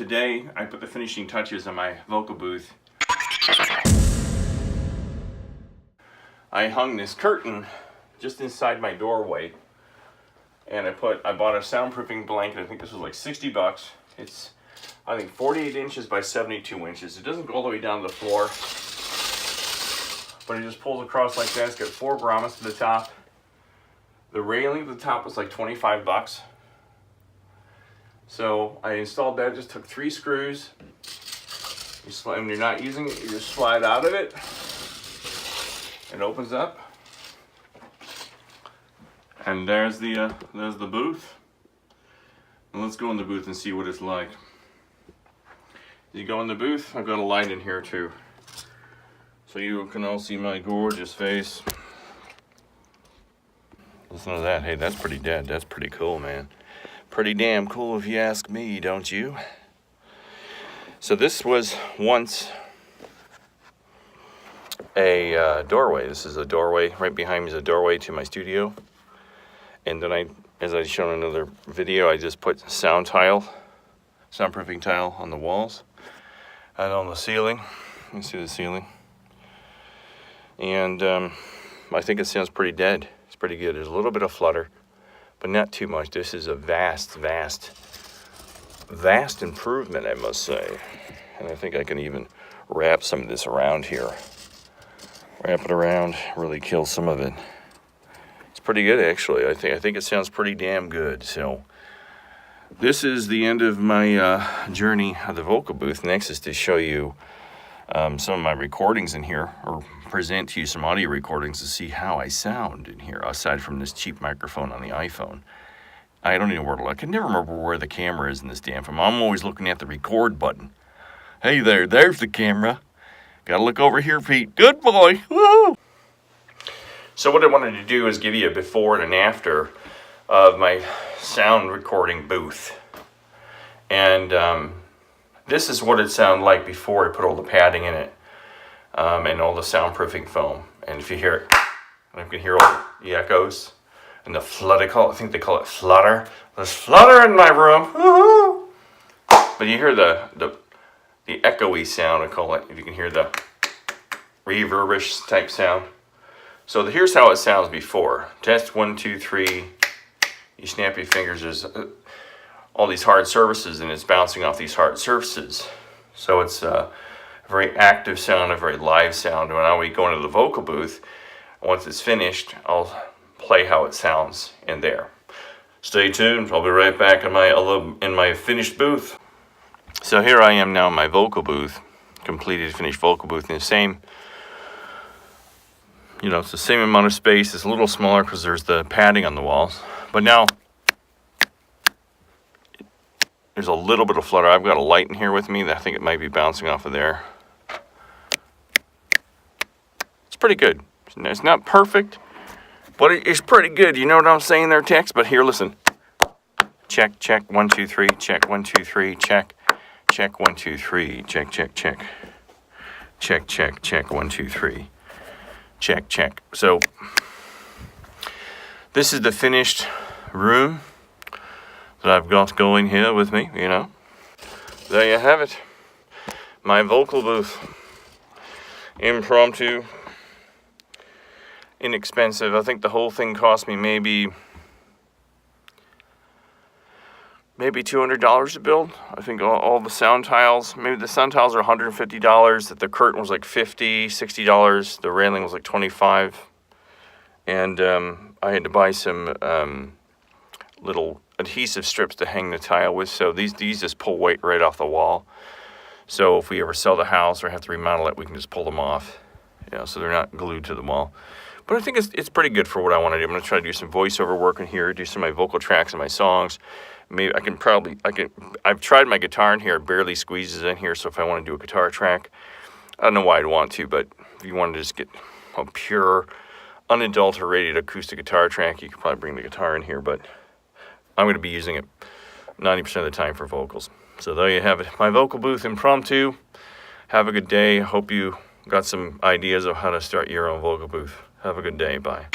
Today I put the finishing touches on my vocal booth. I hung this curtain just inside my doorway, and I bought a soundproofing blanket. I think this was like 60 bucks. It's, I think, 48 inches by 72 inches. It doesn't go all the way down to the floor, but it just pulls across like that. It's got 4 grommets to the top. The railing at the top was like 25 bucks. So I installed that. It just took 3 screws. When you're not using it, you just slide out of it. It opens up, and there's the booth. And let's go in the booth and see what it's like. You go in the booth. I've got a light in here too, so you can all see my gorgeous face. Listen to that. Hey, that's pretty dead. That's pretty cool, man. Pretty damn cool if you ask me, don't you? So this was once a doorway. This is a doorway. Right behind me is a doorway to my studio. And then as I showed in another video, I just put soundproofing tile on the walls and on the ceiling. You can see the ceiling. And I think it sounds pretty dead. It's pretty good. There's a little bit of flutter, but not too much. This is a vast improvement, I must say. And I think I can even wrap some of this around here. Wrap it around, really kill some of it. It's pretty good, actually. I think it sounds pretty damn good. So this is the end of my journey of the vocal booth. Next is to show you some of my recordings in here, or present to you some audio recordings to see how I sound in here, aside from this cheap microphone on the iPhone. I don't even know where to look. I can never remember where the camera is in this damn phone. I'm always looking at the record button. Hey there's the camera. Gotta look over here, Pete. Good boy. Woo! So what I wanted to do is give you a before and an after of my sound recording booth. And this is what it sounded like before I put all the padding in it, and all the soundproofing foam. And if you hear it, you can hear all the echoes and the flood. I think they call it flutter. There's flutter in my room. Woo-hoo! But you hear the echoey sound, I call it, if you can hear the reverbish type sound. So here's how it sounds before. Test 1, 2, 3. You snap your fingers. There's all these hard surfaces, and it's bouncing off these hard surfaces. So it's a very active sound, a very live sound. When we go into the vocal booth, once it's finished, I'll play how it sounds in there. Stay tuned. I'll be right back in my finished booth. So here I am now in my vocal booth, completed, finished vocal booth, in the same, it's the same amount of space. It's a little smaller because there's the padding on the walls. But now, there's a little bit of flutter. I've got a light in here with me that I think it might be bouncing off of there. It's pretty good. It's not perfect, but it's pretty good. You know what I'm saying there, Tex? But here, listen. Check, check, 1, 2, 3, check, 1, 2, 3, check. Check, 1, 2, 3, check, check, check. Check, check, check, 1, 2, 3. Check, check. So, this is the finished room that I've got going here with me, There you have it. My vocal booth. Impromptu. Inexpensive. I think the whole thing cost me maybe $200 to build. I think all the sound tiles, maybe the sound tiles are $150, that the curtain was like $50, $60, the railing was like $25, and I had to buy some little adhesive strips to hang the tile with, so these just pull weight right off the wall. So if we ever sell the house or have to remodel it, we can just pull them off, so they're not glued to the wall. But I think it's pretty good for what I want to do. I'm going to try to do some voiceover work in here, do some of my vocal tracks and my songs. Maybe I've tried my guitar in here, it barely squeezes in here, so if I want to do a guitar track, I don't know why I'd want to, but if you wanted to just get a pure, unadulterated acoustic guitar track, you could probably bring the guitar in here, but I'm going to be using it 90% of the time for vocals. So there you have it, my vocal booth impromptu. Have a good day. Hope you got some ideas of how to start your own vocal booth. Have a good day. Bye.